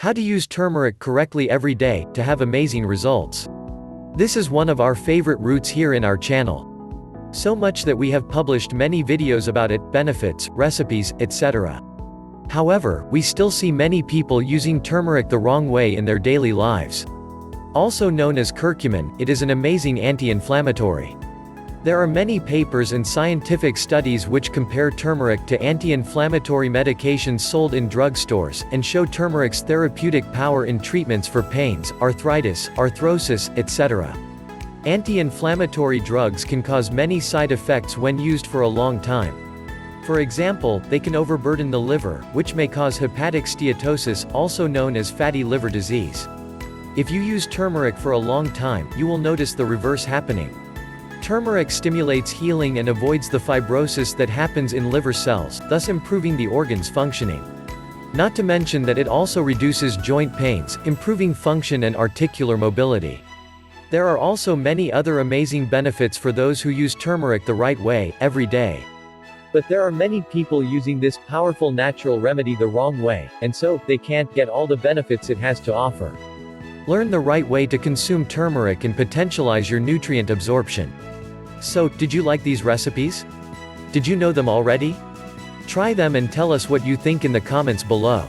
How to use turmeric correctly every day to have amazing results. This is one of our favorite roots here in our channel. So much that we have published many videos about it, benefits, recipes, etc. However, we still see many people using turmeric the wrong way in their daily lives. Also known as curcumin, it is an amazing anti-inflammatory. There are many papers and scientific studies which compare turmeric to anti-inflammatory medications sold in drugstores, and show turmeric's therapeutic power in treatments for pains, arthritis, arthrosis, etc. Anti-inflammatory drugs can cause many side effects when used for a long time. For example, they can overburden the liver, which may cause hepatic steatosis, also known as fatty liver disease. If you use turmeric for a long time, you will notice the reverse happening. Turmeric stimulates healing and avoids the fibrosis that happens in liver cells, thus improving the organ's functioning. Not to mention that it also reduces joint pains, improving function and articular mobility. There are also many other amazing benefits for those who use turmeric the right way, every day. But there are many people using this powerful natural remedy the wrong way, and so, they can't get all the benefits it has to offer. Learn the right way to consume turmeric and potentialize your nutrient absorption. So, did you like these recipes? Did you know them already? Try them and tell us what you think in the comments below.